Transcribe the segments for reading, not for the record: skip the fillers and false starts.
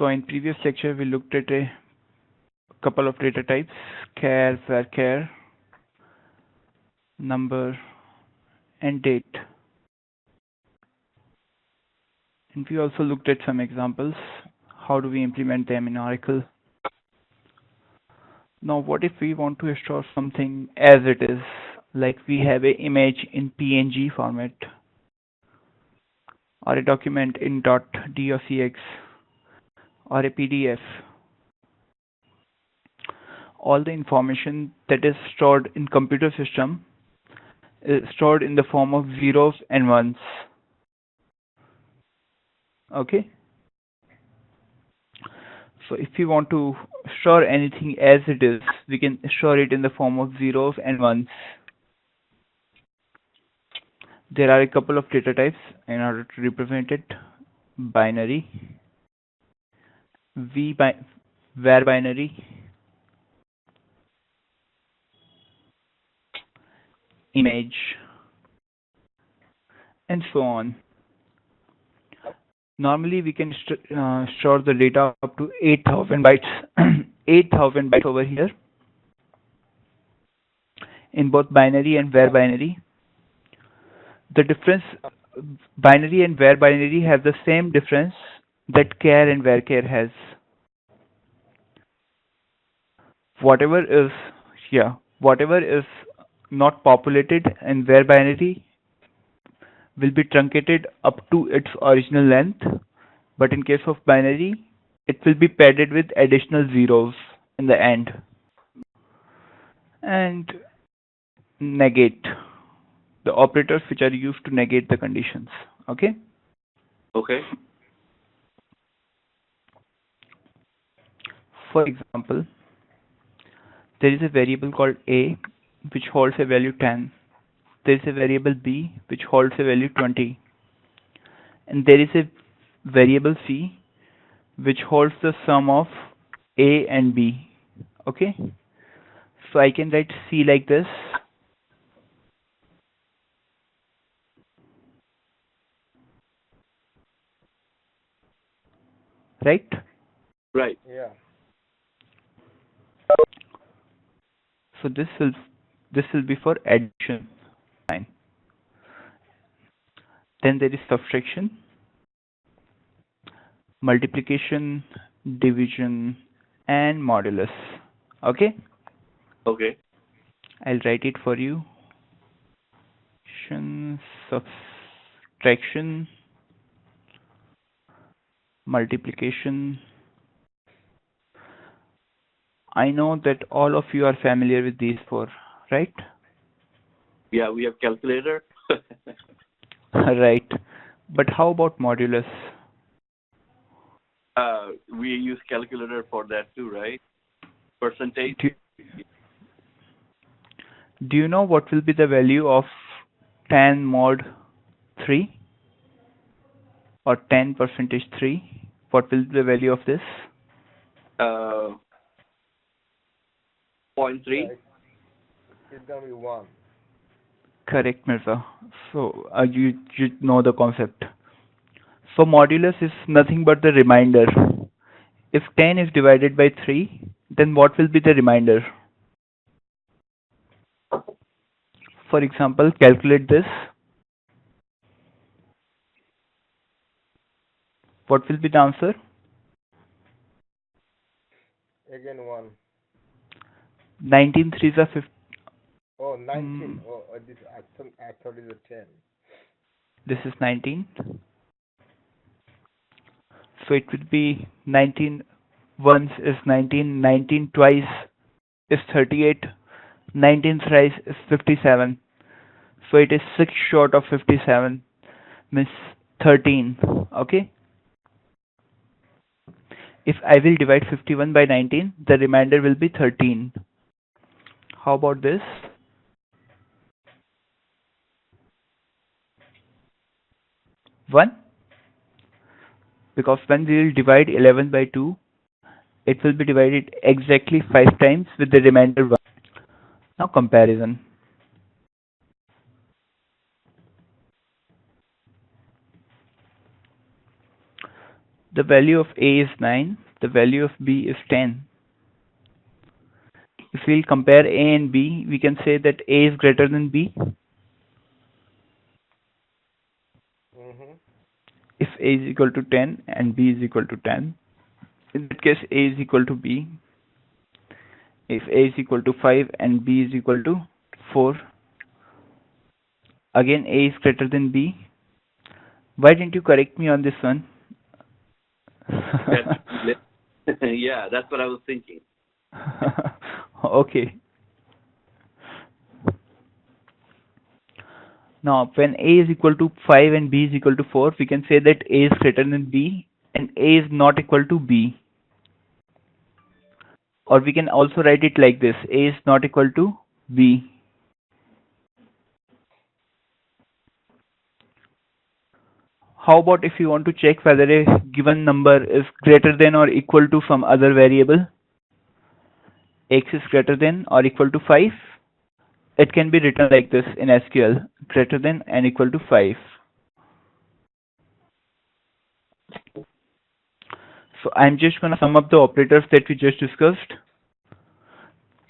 So in previous lecture, we looked at a couple of data types: char, varchar, number, and date. And we also looked at some examples. How do we implement them in Oracle? Now, what if we want to store something as it is, like we have an image in PNG format, or a document in .docx, or a PDF? All the information that is stored in computer system is stored in the form of zeros and ones. Okay. So if we want to store anything as it is, we can store it in the form of zeros and ones. There are a couple of data types in order to represent it: binary, var binary, image, and so on. Normally, we can store the data up to 8,000 bytes, 8,000 bytes over here in both binary and var binary. The difference, binary and var binary have the same difference that char and varchar has. Whatever is not populated in var binary will be truncated up to its original length, but in case of binary, it will be padded with additional zeros in the end. And negate, the operators which are used to negate the conditions. Okay? Okay. For example, there is a variable called a which holds a value 10. There is a variable b which holds a value 20. And there is a variable c which holds the sum of a and b. Okay? So I can write c like this. Right? Right. Yeah. So this will be for addition. Fine. Then there is subtraction, multiplication, division, and modulus. Okay? Okay. I'll write it for you. Subtraction, multiplication. I know that all of you are familiar with these four, right? Yeah, we have calculator. Right. But how about modulus? We use calculator for that too, right? Percentage. Do you know what will be the value of 10 mod 3 or 10 percentage 3? What will be the value of this? 0.3. It's gonna be 1. Correct, Mirza. So you know the concept. So modulus is nothing but the remainder. If 10 is divided by 3, then what will be the remainder? For example, calculate this. What will be the answer? Again 1. 19 threes are 50. Oh, 19. Oh, this I thought it's a 10. This is 19. So it will be 19 once is 19, 19 twice is 38, 19 thrice is 57. So it is 6 short of 57, means 13. Okay? If I will divide 51 by 19, the remainder will be 13. How about this? One? Because when we will divide 11 by 2, it will be divided exactly 5 times with the remainder 1. Now comparison. The value of A is 9. The value of B is 10. If we'll compare A and B, we can say that A is greater than B. Mm-hmm. If A is equal to 10 and B is equal to 10, in that case A is equal to B. If A is equal to 5 and B is equal to 4, again A is greater than B. Why didn't you correct me on this one? Yeah, that's what I was thinking. Okay. Now, when A is equal to 5 and B is equal to 4, we can say that A is greater than B and A is not equal to B. Or we can also write it like this: A is not equal to B. How about if you want to check whether a given number is greater than or equal to some other variable? X is greater than or equal to 5. It can be written like this in SQL: greater than and equal to 5. So I'm just going to sum up the operators that we just discussed.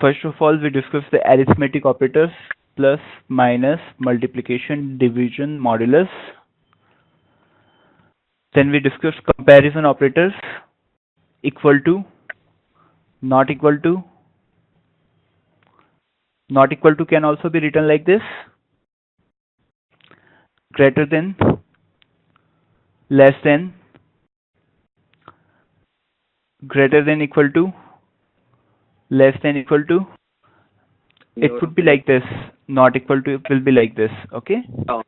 First of all, we discussed the arithmetic operators: plus, minus, multiplication, division, modulus. Then we discussed comparison operators: equal to, not equal to. Not equal to can also be written like this: greater than, less than, greater than equal to, less than equal to. It would be like this. Not equal to will be like this. Okay. Oh.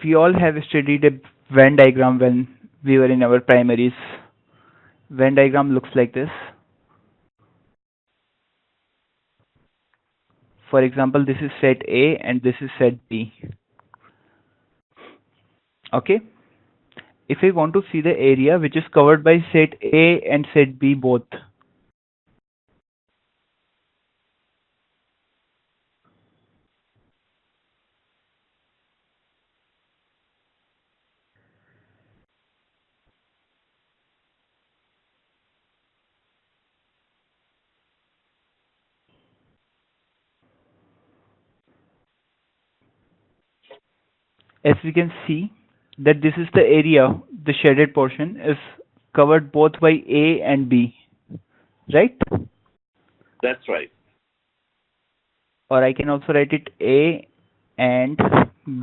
We all have studied a Venn diagram when we were in our primaries. Venn diagram looks like this. For example, this is set A and this is set B. Okay. If I want to see the area which is covered by set A and set B both, as we can see that this is the area, the shaded portion is covered both by A and B, right? That's right. Or I can also write it A and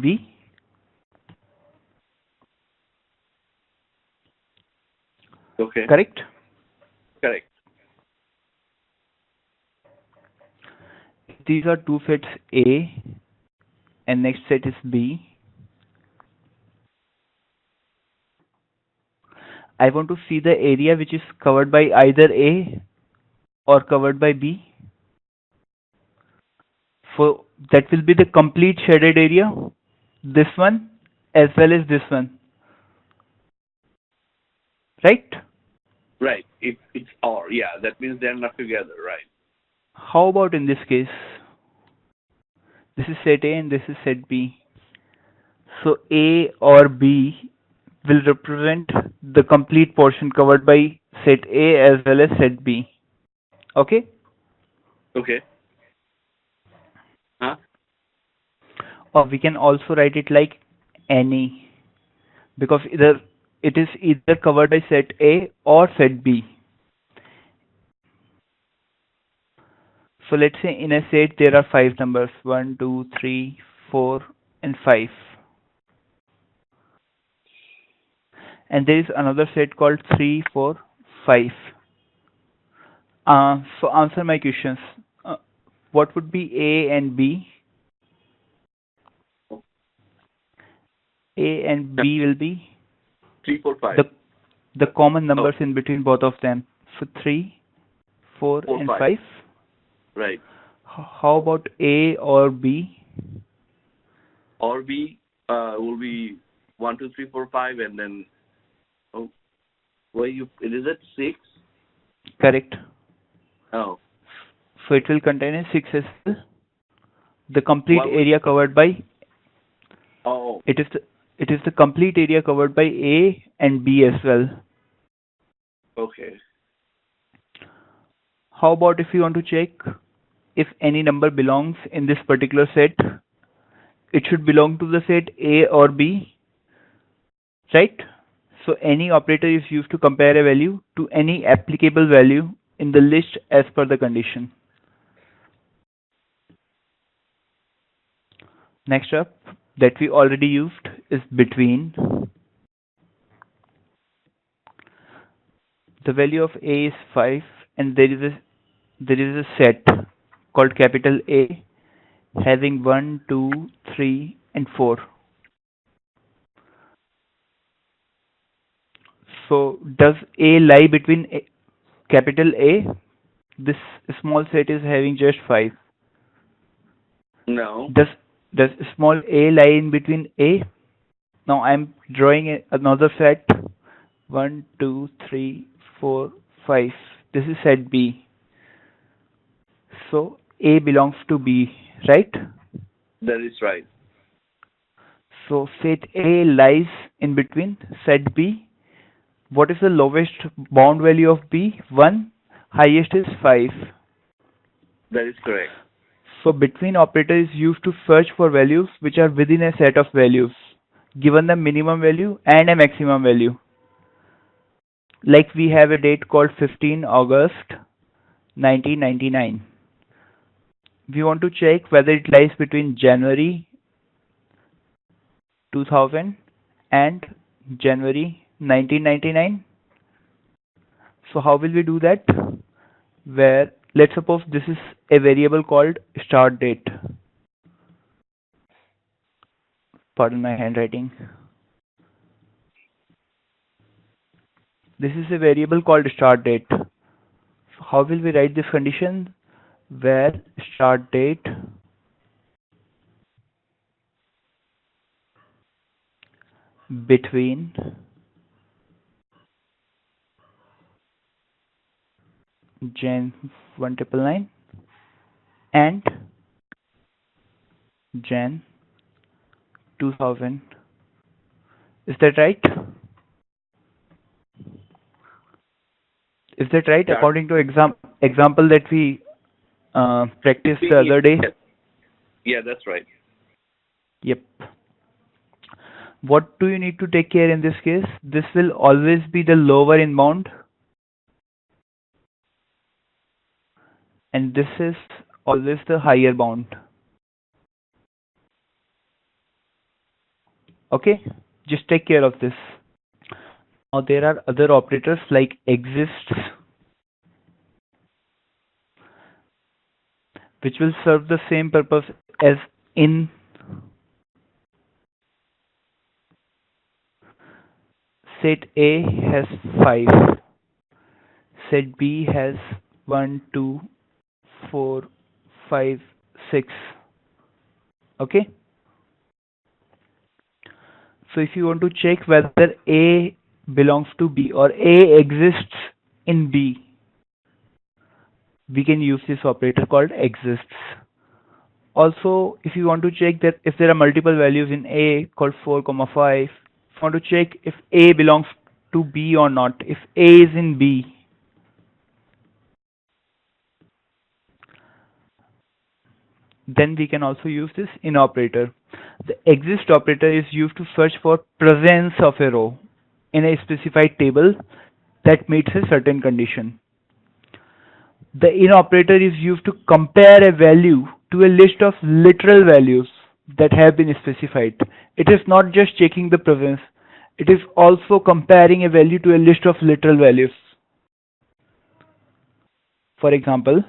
B. Okay. Correct? Correct. These are two sets A and next set is B. I want to see the area which is covered by either A or covered by B. So that will be the complete shaded area, this one as well as this one, right? Right. It's or, yeah, that means they're not together, right? How about in this case? This is set A and this is set B. So A or B will represent the complete portion covered by set A as well as set B. Okay? Okay. Huh? Or we can also write it like any, because either it is either covered by set A or set B. So let's say in a set there are 5 numbers: 1, 2, 3, 4, and 5. And there is another set called 3, 4, 5. So answer my questions. What would be A and B? A and B will be 3, 4, 5. the common numbers in between both of them. So 3, 4, 4, and 5. 5. Right. How about A or B? Or B will be 1, 2, 3, 4, 5, and then is it 6? Correct. Oh. So it will contain a 6 as well. The complete area covered by Oh, It is the complete area covered by A and B as well. okay. How about if you want to check if any number belongs in this particular set? It should belong to the set A or B, right? So any operator is used to compare a value to any applicable value in the list as per the condition. Next up, that we already used is between. The value of A is 5 and there is a set called capital A having 1, 2, 3 and 4. So does A lie between capital A? This small set is having just 5. No. Does small a lie in between A? Now I'm drawing another set. 1, 2, 3, 4, 5. This is set B. So A belongs to B, right? That is right. So set A lies in between set B. What is the lowest bound value of B? 1. Highest is 5. That is correct. So between operator is used to search for values which are within a set of values, given the minimum value and a maximum value. Like we have a date called 15 August 1999. We want to check whether it lies between January 2000 and January 1999. So how will we do that? Where let's suppose this is a variable called start date. Pardon my handwriting. This is a variable called start date. So how will we write this condition? Where start date between Jan 1999 and Jan 2000. Is that right? Is that right? Yeah. According to example that we practiced the other day? Yes. Yeah, that's right. Yep. What do you need to take care in this case? This will always be the lower in bound, and this is always the higher bound. Okay? Just take care of this. Now there are other operators like exists, which will serve the same purpose as in. Set A has 5. Set B has 1, 2, 4, 5, 6. Okay? So if you want to check whether A belongs to B or A exists in B, we can use this operator called exists. Also, if you want to check that if there are multiple values in A called 4, 5, if you want to check if A belongs to B or not, if A is in B, then we can also use this in operator. The exist operator is used to search for presence of a row in a specified table that meets a certain condition. The in operator is used to compare a value to a list of literal values that have been specified. It is not just checking the presence, it is also comparing a value to a list of literal values. For example,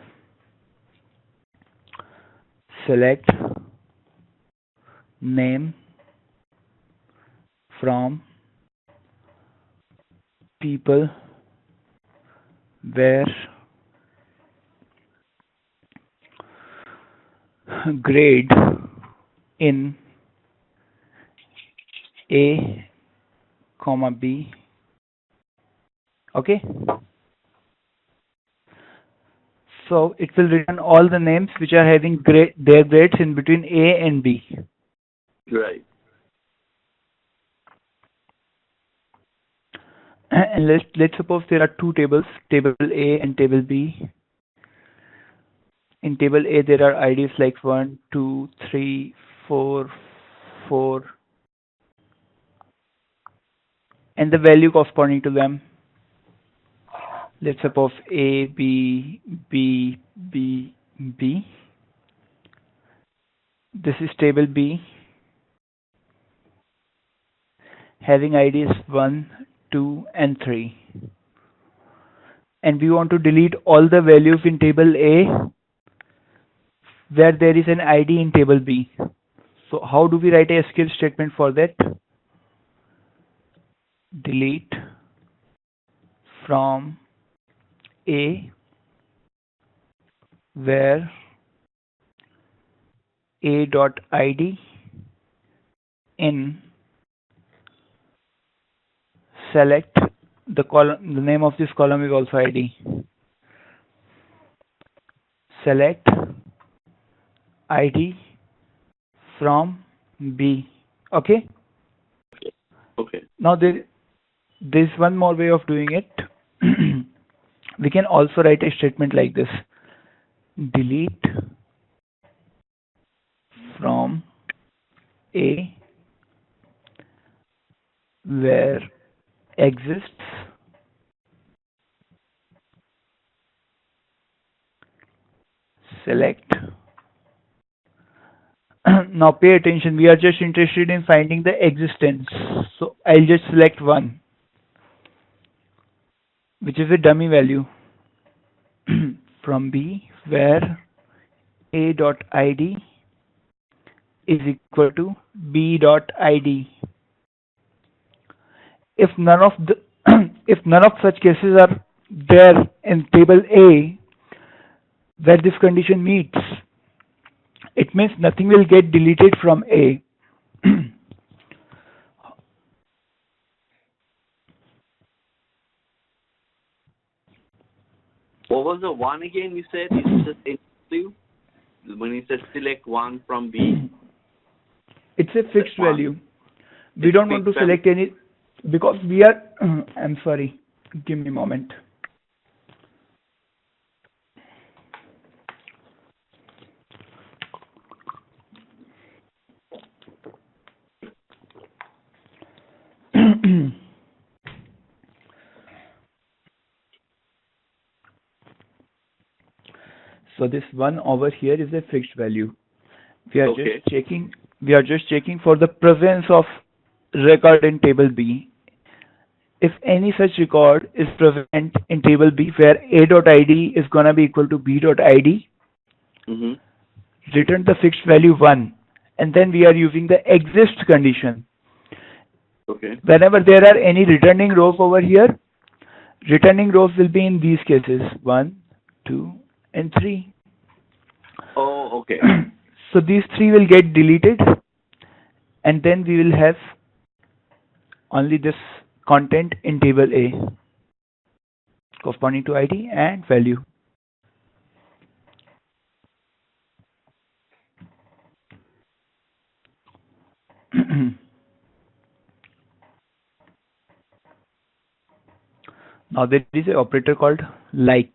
select name from people where grade in A, comma B. Okay. So it will return all the names which are having their grades in between A and B. Right. And let's suppose there are two tables, table A and table B. In table A, there are IDs like 1, 2, 3, 4, 4, and the value corresponding to them. Let's suppose A, B, B, B, B. This is table B, having IDs 1, 2, and 3. And we want to delete all the values in table A where there is an ID in table B. So how do we write a SQL statement for that? Delete from A where a.id in select the column. The name of this column is also ID. Select ID from B. Okay. Okay. Now there's one more way of doing it. We can also write a statement like this: delete from A where exists select. Now pay attention, we are just interested in finding the existence. So I'll just select 1, which is a dummy value from B where a.id is equal to b.id. If none of the if none of such cases are there in table A where this condition meets, it means nothing will get deleted from A. What was the one again you said? It's just interview? When you said select 1 from B? It's a fixed value. We It's don't want to select any because we are I'm sorry, give me a moment. So this 1 over here is a fixed value. We are just checking for the presence of record in table B. If any such record is present in table B where a.id is gonna be equal to b.id, return the fixed value 1, and then we are using the exist condition. Okay. Whenever there are any returning rows over here, returning rows will be in these cases 1, 2, and 3. Oh, okay. So these 3 will get deleted, and then we will have only this content in table A corresponding to ID and value. Now there is an operator called like.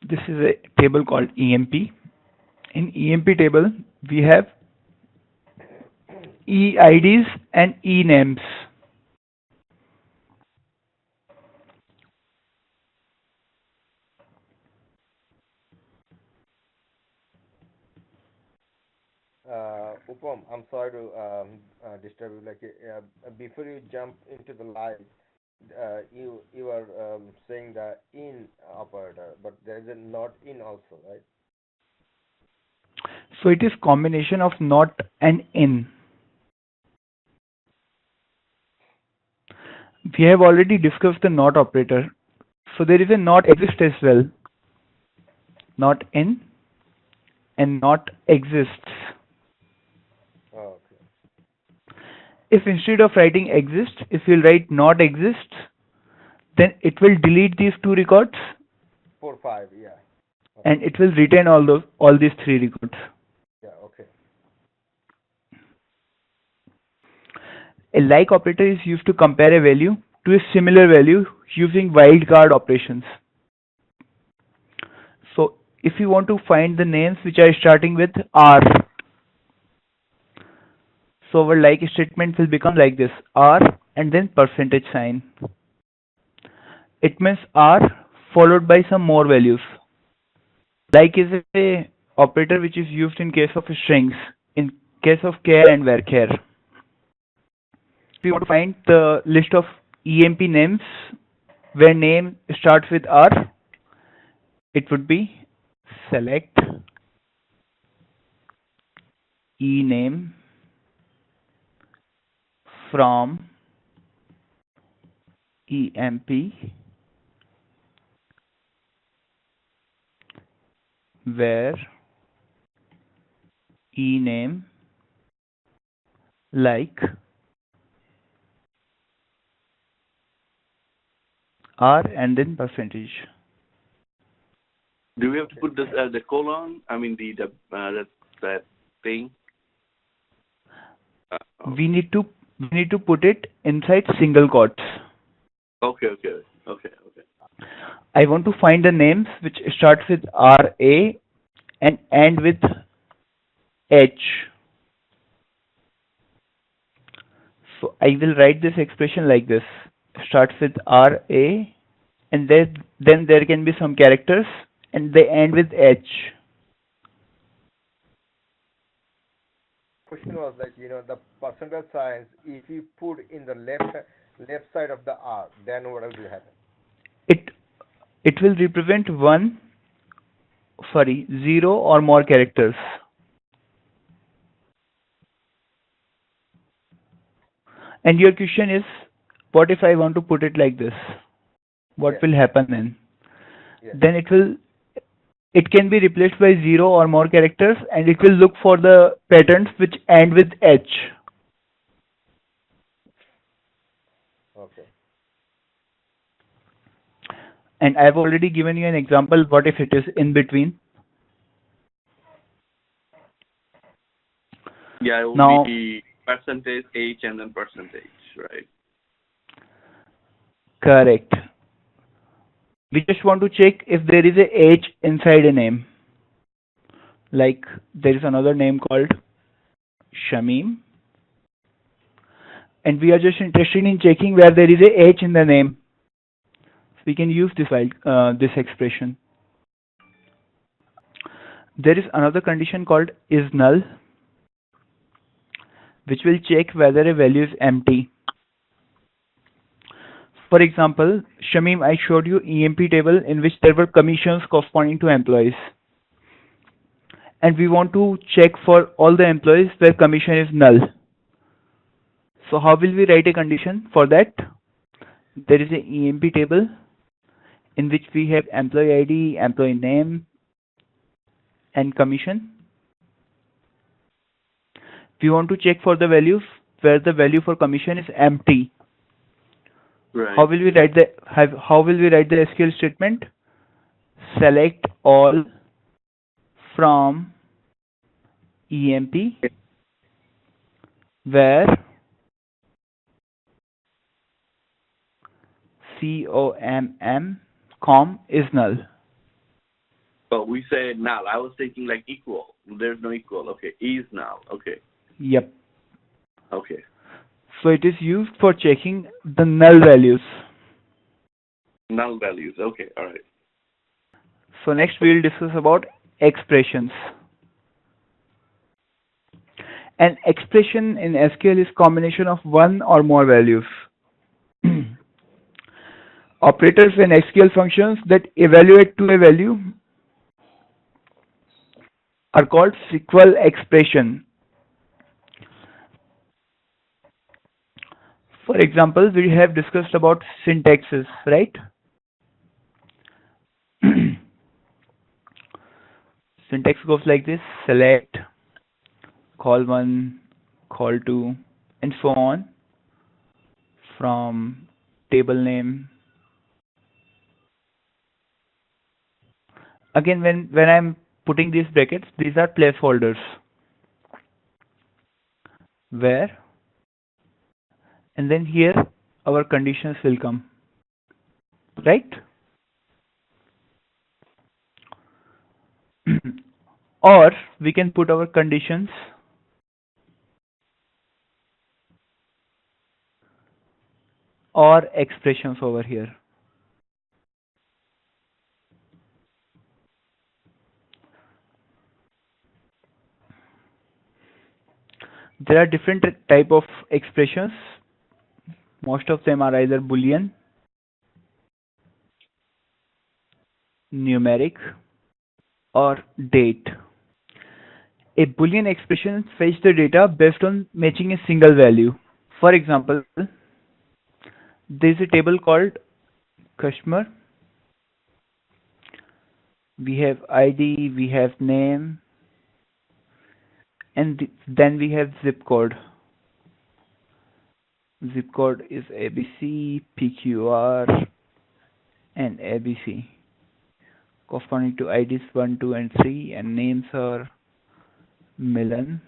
This is a table called EMP. In EMP table, we have EIDs and ENAMEs. Upam, I'm sorry to disturb you. Before you jump into the live, you are saying the in operator, but there is a not in also, right? So it is combination of not and in. We have already discussed the not operator. So there is a not exist as well. Not in and not exists. Oh, okay. If instead of writing exist, if you write not exists, then it will delete these 2 records. 4, 5, yeah. Okay. And it will retain all these 3 records. Yeah, okay. A like operator is used to compare a value to a similar value using wildcard operations. So if you want to find the names which are starting with R, so our like statement will become like this: R and then percentage sign. It means R followed by some more values. Like is a operator which is used in case of strings, in case of char and varchar. If you want to find the list of EMP names where name starts with R, it would be select ename from EMP where ename like R and then percentage. Do we have to put this the colon? I mean that thing. We need to put it inside single quotes. Okay. I want to find the names which starts with RA and end with H. So I will write this expression like this: starts with RA and then there can be some characters and they end with H. Question was like, the percentage signs, if you put in the left side of the R, then what will happen? It will represent 0 or more characters. And your question is, what if I want to put it like this? What will happen then? Then it can be replaced by 0 or more characters, and it will look for the patterns which end with H. Okay. And I've already given you an example. What if it is in between? Yeah, it will be percentage H and then percentage, right? Correct. We just want to check if there is a H inside a name. Like there is another name called Shamim, and we are just interested in checking where there is a H in the name. So we can use this expression. There is another condition called is null, which will check whether a value is empty. For example, Shamim, I showed you EMP table in which there were commissions corresponding to employees. And we want to check for all the employees where commission is null. So how will we write a condition for that? There is an EMP table in which we have employee ID, employee name, and commission. We want to check for the values where the value for commission is empty. Right. How will we write the SQL statement? Select all from EMP where com is null. But we say null. I was thinking like equal. There's no equal. Okay, is null. Okay. Yep. Okay. So it is used for checking the null values. Null values. Okay. All right. So next we will discuss about expressions. An expression in SQL is combination of one or more values. Operators and SQL functions that evaluate to a value are called SQL expression. For example, we have discussed about syntaxes, right? Syntax goes like this: select, call one, call two, and so on from table name. Again, when I'm putting these brackets, these are placeholders where and then here our conditions will come, right? Or we can put our conditions or expressions over here. There are different type of expressions. Most of them are either Boolean, numeric, or date. A Boolean expression fetches the data based on matching a single value. For example, there is a table called customer. We have ID, we have name, and then we have zip code. Zip code is ABC, PQR, and ABC, corresponding to IDs 1, 2, and 3, and names are Milan,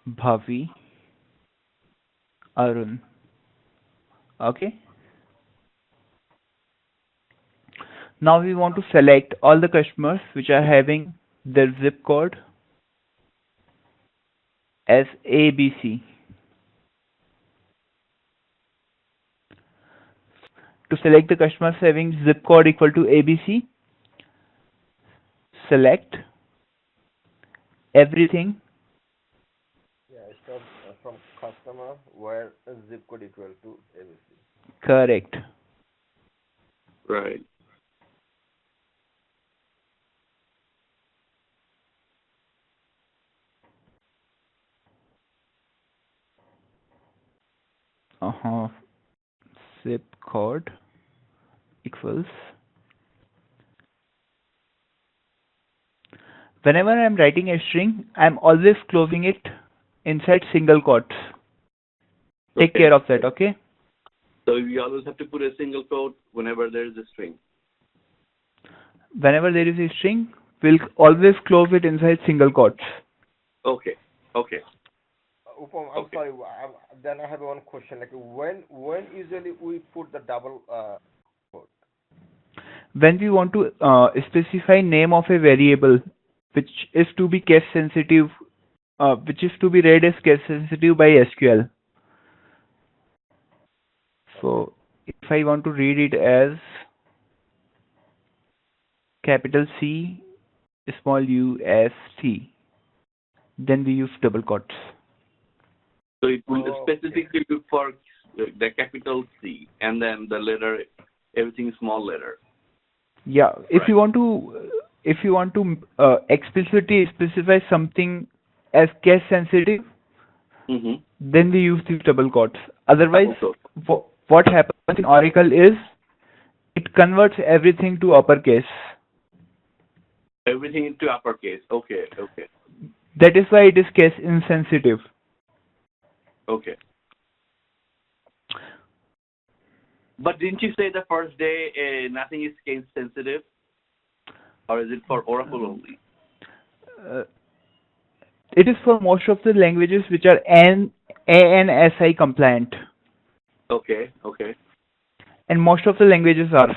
Bhavi, Arun. Okay. Now we want to select all the customers which are having their zip code as ABC. To select the customers having zip code equal to ABC, select everything. Yeah, start from customer where zip code equal to ABC. Correct. Right. Zip code equals. Whenever I'm writing a string, I'm always closing it inside single quotes. Take care of that, okay? So we always have to put a single quote whenever there is a string. Whenever there is a string, we'll always close it inside single quotes. Okay. Okay. Upam, I'm sorry. Then I have one question. Like when usually we put the double quote? When we want to specify name of a variable which is to be case sensitive, which is to be read as case sensitive by SQL. So if I want to read it as capital C, small u, S, T, then we use double quotes. So it will specifically look for the capital C and then the letter, everything small letter. Yeah, if Right. you want to explicitly specify something as case sensitive, then we use these double quotes. Otherwise, what happens in Oracle is it converts everything to uppercase. Everything into uppercase. Okay. Okay. That is why it is case insensitive. Okay. But didn't you say the first day nothing is case sensitive? Or is it for Oracle only? It is for most of the languages which are ANSI compliant. Okay. Okay. And most of the languages are.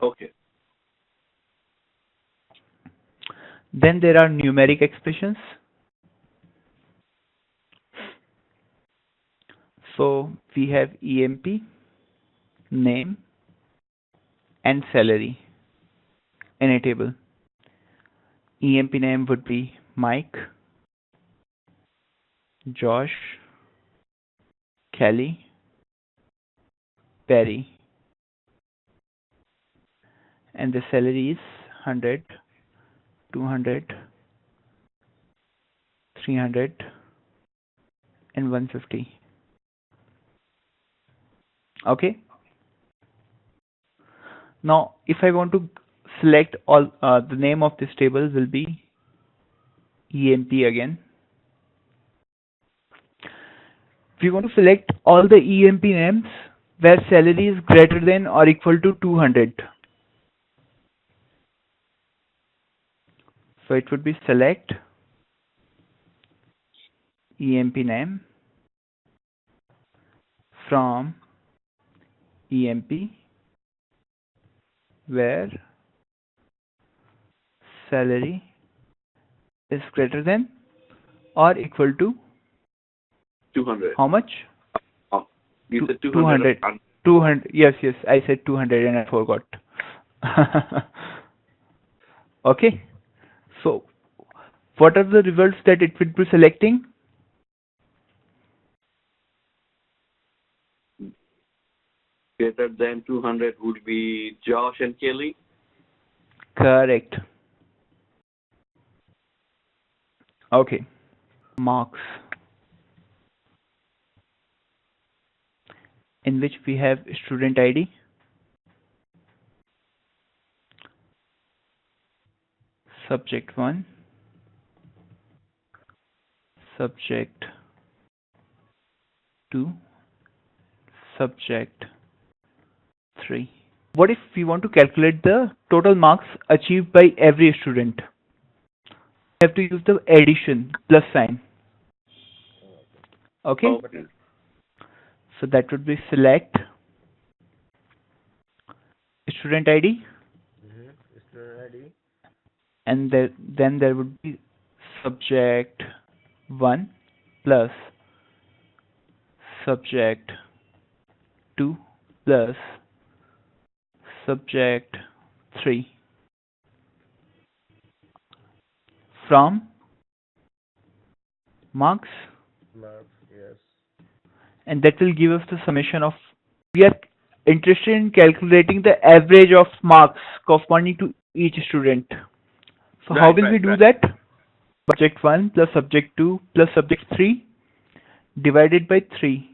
Okay. Then there are numeric expressions. So we have EMP, name, and salary in a table. EMP name would be Mike, Josh, Kelly, Perry, and the salary is 100, 200, 300, and 150. Okay. Now, if I want to select all, the name of this table will be EMP again. We want to select all the EMP names where salary is greater than or equal to 200. So it would be select EMP name from EMP where salary is greater than or equal to 200. how much? Oh, you said 200. 200. Yes, I said 200 and I forgot. Okay. So, what are the results that it will be selecting? Greater than 200 would be Josh and Kelly. Correct. Okay. Marks, in which we have student ID, subject 1, subject 2, subject 3. What if we want to calculate the total marks achieved by every student? We have to use the addition plus sign. Okay? Okay. So that would be select student ID, Student ID. and then there would be subject 1 plus subject 2 plus subject 3 from marks, Marks. Yes. and that will give us the summation of. We are interested in calculating the average of marks corresponding to each student. So how will we do that? Subject 1 plus subject 2 plus subject 3 divided by 3.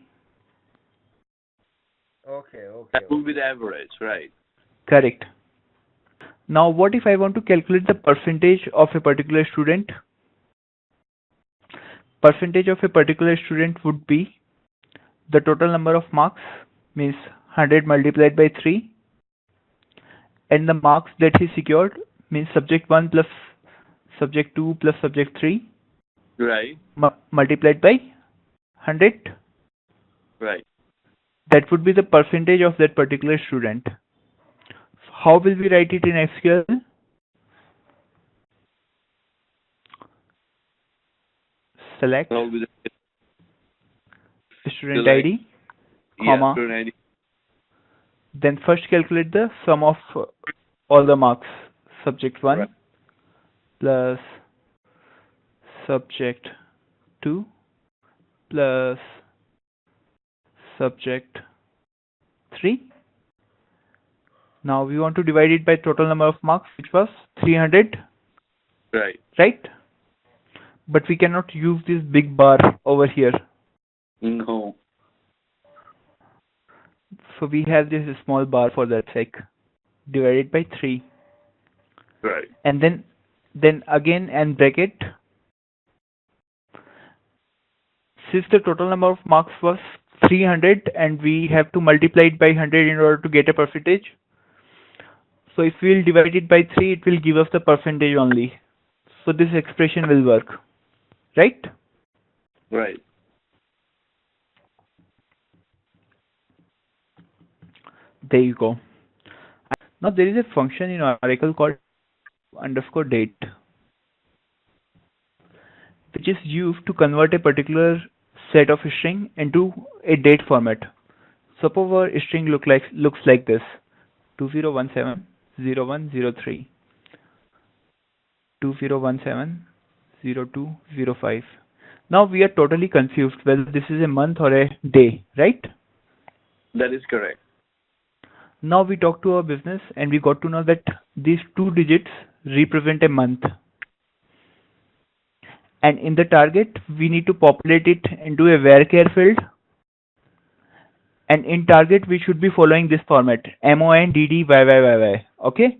Okay. That would be the average, right? Correct. Now what if I want to calculate the percentage of a particular student? Percentage of a particular student would be the total number of marks, means 100 multiplied by 3, and the marks that he secured, means subject 1 plus subject 2 plus subject 3, Right. multiplied by 100. Right. That would be the percentage of that particular student. How will we write it in SQL? Select That would be student select, ID, yeah, comma, student ID. then first calculate the sum of all the marks. Subject 1 Right. plus subject 2 plus subject 3. Now we want to divide it by total number of marks, which was 300, Right. right? But we cannot use this big bar over here. No. So we have this small bar for that sake. Divided by 3. Right. And then again and bracket. Since the total number of marks was 300 and we have to multiply it by 100 in order to get a percentage. So if we will divide it by 3, it will give us the percentage only. So this expression will work, right? Right. There you go. Now there is a function in Oracle called underscore date, which is used to convert a particular set of string into a date format. Suppose our string looks like this: 20170103, 20170205. Now we are totally confused whether this is a month or a day, right? That is correct. Now we talk to our business and we got to know that these 2 digits represent a month. And in the target, we need to populate it into a varchar field. And in target, we should be following this format: MONDDYYYY. Okay?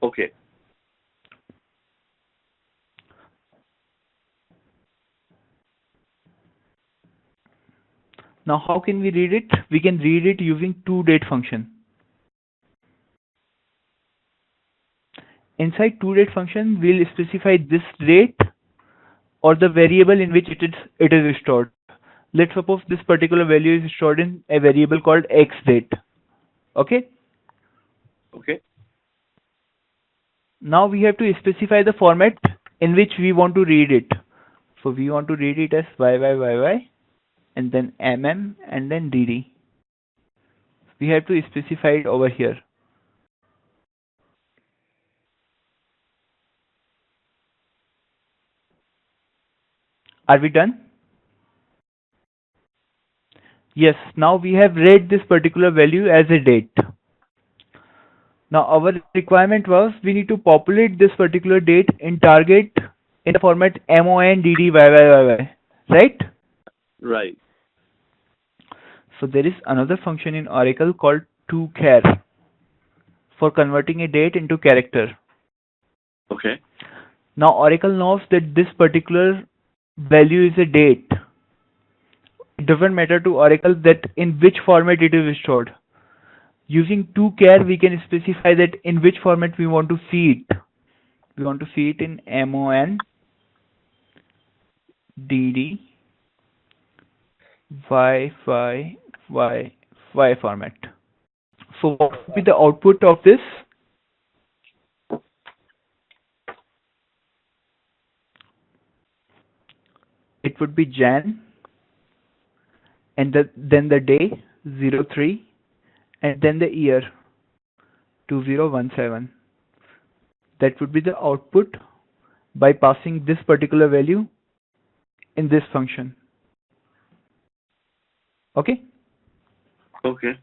Okay. Now how can we read it? We can read it using toDate function. Inside toDate function, we'll specify this date or the variable in which it is stored. Let's suppose this particular value is stored in a variable called x date. Okay. Okay. Now we have to specify the format in which we want to read it. So we want to read it as YYYY and then MM and then DD. We have to specify it over here. Are we done? Yes, now we have read this particular value as a date. Now our requirement was we need to populate this particular date in target in the format MONDDYYYY, right? Right. So there is another function in Oracle called toChar for converting a date into character. Okay. Now Oracle knows that this particular value is a date. It doesn't matter to Oracle that in which format it is stored. Using toChar, we can specify that in which format we want to see it. We want to see it in MON DD Y format. So what would be the output of this? It would be Jan and then the day 03 and then the year 2017. That would be the output by passing this particular value in this function. Okay? Okay.